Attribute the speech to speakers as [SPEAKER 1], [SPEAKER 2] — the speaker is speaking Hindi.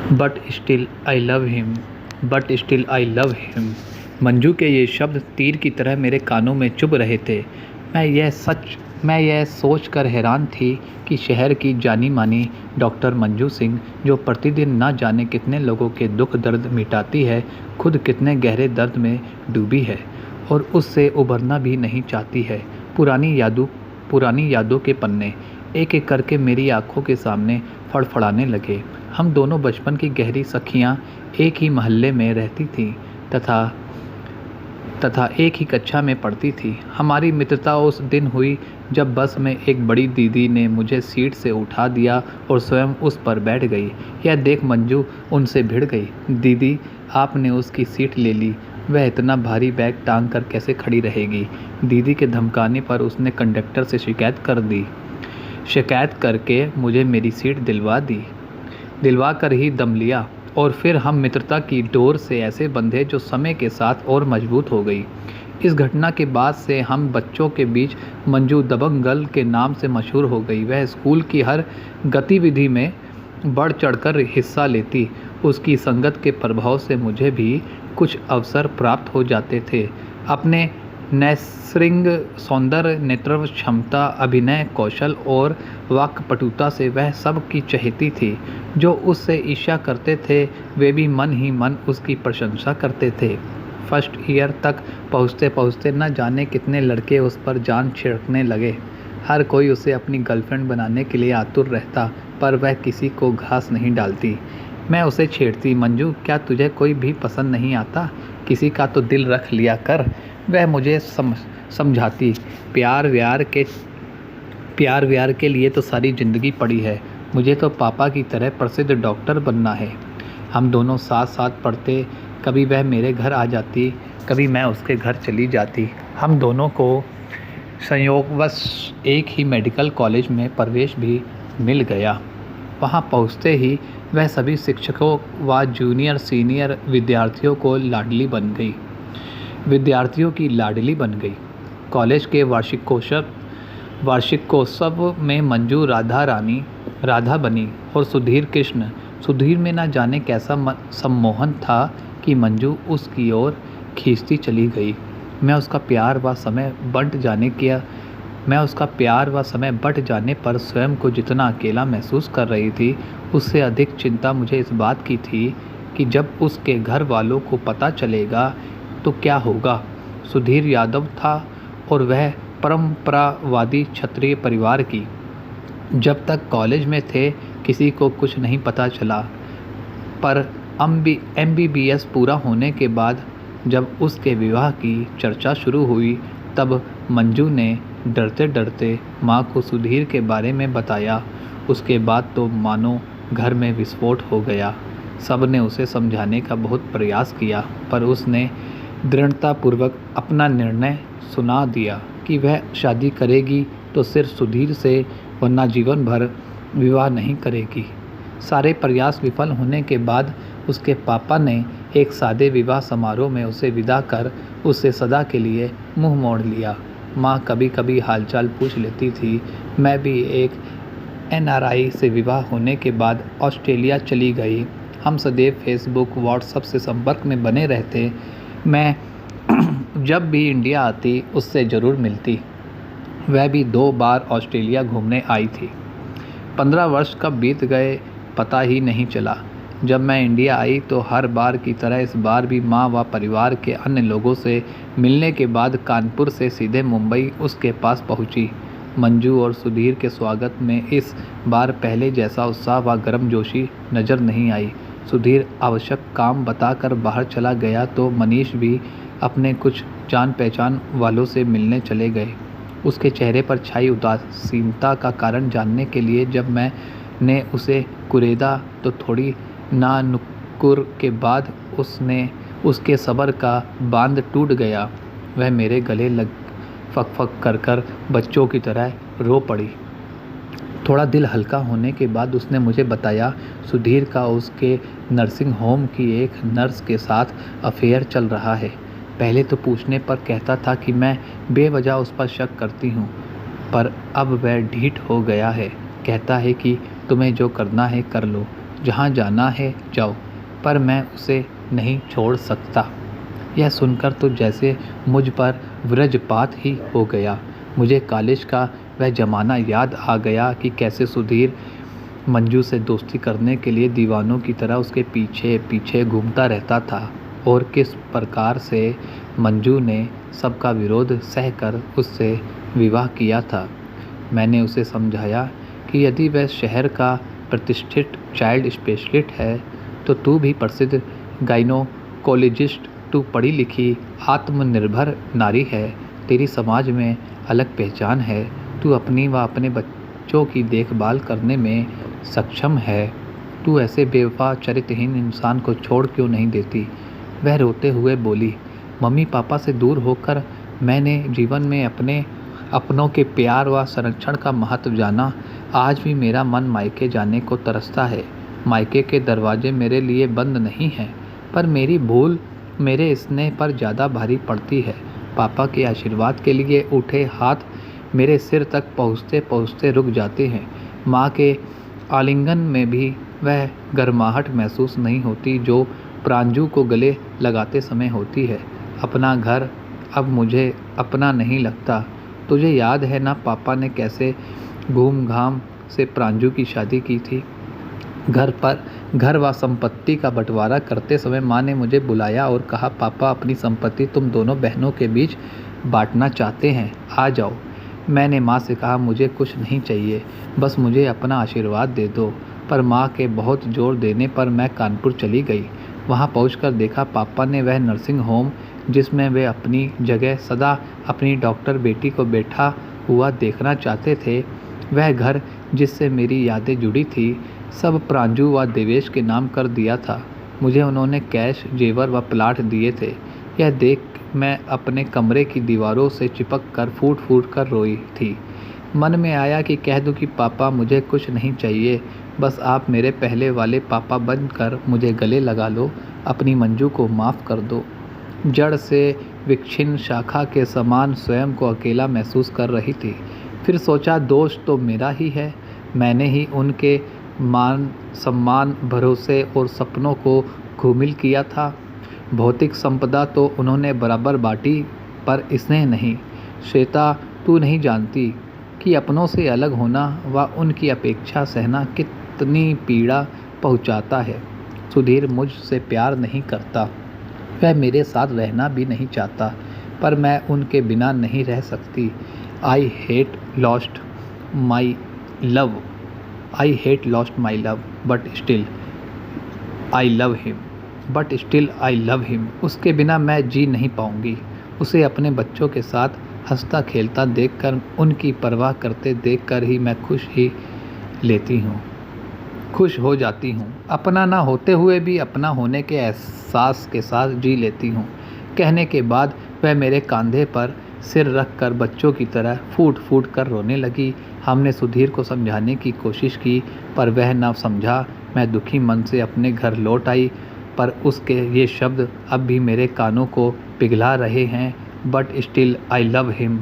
[SPEAKER 1] But still I love him. Manju के ये शब्द तीर की तरह मेरे कानों में चुभ रहे थे। मैं यह सोच कर हैरान थी कि शहर की जानी मानी डॉक्टर मंजू सिंह, जो प्रतिदिन न जाने कितने लोगों के दुख दर्द मिटाती है, खुद कितने गहरे दर्द में डूबी है और उससे उबरना भी नहीं चाहती है। पुरानी यादों के पन्ने एक एक करके मेरी आंखों के सामने फड़फड़ाने लगे। हम दोनों बचपन की गहरी सखियां एक ही मोहल्ले में रहती थीं तथा एक ही कक्षा में पढ़ती थी। हमारी मित्रता उस दिन हुई जब बस में एक बड़ी दीदी ने मुझे सीट से उठा दिया और स्वयं उस पर बैठ गई। यह देख मंजू उनसे भिड़ गई। दीदी, आपने उसकी सीट ले ली, वह इतना भारी बैग टांग कर कैसे खड़ी रहेगी? दीदी के धमकाने पर उसने कंडक्टर से शिकायत कर दी। शिकायत करके मुझे मेरी सीट दिलवा कर ही दम लिया और फिर हम मित्रता की डोर से ऐसे बंधे जो समय के साथ और मजबूत हो गई। इस घटना के बाद से हम बच्चों के बीच मंजू दबंग गर्ल के नाम से मशहूर हो गई। वह स्कूल की हर गतिविधि में बढ़ चढ़कर हिस्सा लेती। उसकी संगत के प्रभाव से मुझे भी कुछ अवसर प्राप्त हो जाते थे। अपने नैसर्गिक सौंदर्य, नेतृत्व क्षमता, अभिनय कौशल और वाक्पटुता से वह सब की चहेती थी। जो उससे ईर्ष्या करते थे वे भी मन ही मन उसकी प्रशंसा करते थे। फर्स्ट ईयर तक पहुँचते पहुँचते न जाने कितने लड़के उस पर जान छिड़कने लगे। हर कोई उसे अपनी गर्लफ्रेंड बनाने के लिए आतुर रहता, पर वह किसी को घास नहीं डालती। मैं उसे छेड़ती, मंजू, क्या तुझे कोई भी पसंद नहीं आता? किसी का तो दिल रख लिया कर। वह मुझे समझाती, प्यार व्यार के लिए तो सारी ज़िंदगी पड़ी है। मुझे तो पापा की तरह प्रसिद्ध डॉक्टर बनना है। हम दोनों साथ साथ पढ़ते। कभी वह मेरे घर आ जाती, कभी मैं उसके घर चली जाती। हम दोनों को संयोगवश एक ही मेडिकल कॉलेज में प्रवेश भी मिल गया। वहाँ पहुँचते ही वह सभी शिक्षकों व जूनियर सीनियर विद्यार्थियों की लाडली बन गई। कॉलेज के वार्षिकोत्सव में मंजू राधा बनी और सुधीर कृष्ण। सुधीर में न जाने कैसा सम्मोहन था कि मंजू उसकी ओर खींचती चली गई। मैं उसका प्यार व समय बंट जाने पर स्वयं को जितना अकेला महसूस कर रही थी, उससे अधिक चिंता मुझे इस बात की थी कि जब उसके घर वालों को पता चलेगा तो क्या होगा। सुधीर यादव था और वह परंपरावादी क्षत्रिय परिवार की। जब तक कॉलेज में थे किसी को कुछ नहीं पता चला, पर MBBS पूरा होने के बाद जब उसके विवाह की चर्चा शुरू हुई, तब मंजू ने डरते डरते माँ को सुधीर के बारे में बताया। उसके बाद तो मानो घर में विस्फोट हो गया। सब ने उसे समझाने का बहुत प्रयास किया, पर उसने दृढ़तापूर्वक अपना निर्णय सुना दिया कि वह शादी करेगी तो सिर्फ सुधीर से, वरना जीवन भर विवाह नहीं करेगी। सारे प्रयास विफल होने के बाद उसके पापा ने एक सादे विवाह समारोह में उसे विदा कर उससे सदा के लिए मुंह मोड़ लिया। माँ कभी कभी हालचाल पूछ लेती थी। मैं भी एक NRI से विवाह होने के बाद ऑस्ट्रेलिया चली गई। हम सदैव फेसबुक व्हाट्सएप से संपर्क में बने रहते। मैं जब भी इंडिया आती उससे ज़रूर मिलती। वह भी 2 बार ऑस्ट्रेलिया घूमने आई थी। 15 वर्ष कब बीत गए पता ही नहीं चला। जब मैं इंडिया आई तो हर बार की तरह इस बार भी माँ व परिवार के अन्य लोगों से मिलने के बाद कानपुर से सीधे मुंबई उसके पास पहुँची। मंजू और सुधीर के स्वागत में इस बार पहले जैसा उत्साह व गर्मजोशी नज़र नहीं आई। सुधीर आवश्यक काम बताकर बाहर चला गया तो मनीष भी अपने कुछ जान पहचान वालों से मिलने चले गए। उसके चेहरे पर छाई उदासीनता का कारण जानने के लिए जब मैंने उसे कुरेदा तो थोड़ी नानुकुर के बाद उसके सब्र का बांध टूट गया। वह मेरे गले लग फक कर बच्चों की तरह रो पड़ी। थोड़ा दिल हल्का होने के बाद उसने मुझे बताया, सुधीर का उसके नर्सिंग होम की एक नर्स के साथ अफेयर चल रहा है। पहले तो पूछने पर कहता था कि मैं बेवजह उस पर शक करती हूँ, पर अब वह ढीठ हो गया है। कहता है कि तुम्हें जो करना है कर लो, जहाँ जाना है जाओ, पर मैं उसे नहीं छोड़ सकता। यह सुनकर तो जैसे मुझ पर वज्रपात ही हो गया। मुझे कॉलेज का वह ज़माना याद आ गया कि कैसे सुधीर मंजू से दोस्ती करने के लिए दीवानों की तरह उसके पीछे पीछे घूमता रहता था, और किस प्रकार से मंजू ने सबका विरोध सहकर उससे विवाह किया था। मैंने उसे समझाया कि यदि वह शहर का प्रतिष्ठित चाइल्ड स्पेशलिस्ट है तो तू भी प्रसिद्ध गाइनोकोलॉजिस्ट, तू पढ़ी लिखी आत्मनिर्भर नारी है, तेरी समाज में अलग पहचान है, तू अपनी व अपने बच्चों की देखभाल करने में सक्षम है, तू ऐसे बेवफा चरित्रहीन इंसान को छोड़ क्यों नहीं देती। वह रोते हुए बोली, मम्मी पापा से दूर होकर मैंने जीवन में अपनों के प्यार व संरक्षण का महत्व जाना। आज भी मेरा मन मायके जाने को तरसता है। मायके के दरवाजे मेरे लिए बंद नहीं हैं, पर मेरी भूल मेरे स्नेह पर ज़्यादा भारी पड़ती है। पापा के आशीर्वाद के लिए उठे हाथ मेरे सिर तक पहुँचते पहुँचते रुक जाते हैं। माँ के आलिंगन में भी वह गर्माहट महसूस नहीं होती जो प्रांजू को गले लगाते समय होती है। अपना घर अब मुझे अपना नहीं लगता। तुझे याद है ना पापा ने कैसे घूम घाम से प्रांजू की शादी की थी। घर व संपत्ति का बंटवारा करते समय माँ ने मुझे बुलाया और कहा, पापा अपनी संपत्ति तुम दोनों बहनों के बीच बांटना चाहते हैं, आ जाओ। मैंने माँ से कहा, मुझे कुछ नहीं चाहिए, बस मुझे अपना आशीर्वाद दे दो। पर माँ के बहुत जोर देने पर मैं कानपुर चली गई। वहाँ पहुंचकर देखा पापा ने वह नर्सिंग होम जिसमें वे अपनी जगह सदा अपनी डॉक्टर बेटी को बैठा हुआ देखना चाहते थे, वह घर जिससे मेरी यादें जुड़ी थी, सब प्रांजू व देवेश के नाम कर दिया था। मुझे उन्होंने कैश, जेवर व प्लाट दिए थे। यह देख मैं अपने कमरे की दीवारों से चिपक कर फूट फूट कर रोई थी। मन में आया कि कह दूं कि पापा मुझे कुछ नहीं चाहिए, बस आप मेरे पहले वाले पापा बनकर मुझे गले लगा लो, अपनी मंजू को माफ़ कर दो। जड़ से विच्छिन्न शाखा के समान स्वयं को अकेला महसूस कर रही थी। फिर सोचा, दोष तो मेरा ही है, मैंने ही उनके मान सम्मान, भरोसे और सपनों को घूमिल किया था। भौतिक संपदा तो उन्होंने बराबर बांटी, पर स्नेह नहीं। श्वेता, तू नहीं जानती कि अपनों से अलग होना व उनकी अपेक्षा सहना कितनी पीड़ा पहुंचाता है। सुधीर मुझसे प्यार नहीं करता, वह मेरे साथ रहना भी नहीं चाहता, पर मैं उनके बिना नहीं रह सकती। I hate lost my love, but still I love him. उसके बिना मैं जी नहीं पाऊंगी। उसे अपने बच्चों के साथ हंसता खेलता देखकर, उनकी परवाह करते देखकर ही मैं खुश हो जाती हूँ। अपना ना होते हुए भी अपना होने के एहसास के साथ जी लेती हूँ। कहने के बाद वह मेरे कंधे पर सिर रख कर बच्चों की तरह फूट फूट कर रोने लगी। हमने सुधीर को समझाने की कोशिश की, पर वह न समझा। मैं दुखी मन से अपने घर लौट आई, पर उसके ये शब्द अब भी मेरे कानों को पिघला रहे हैं, but still I love him.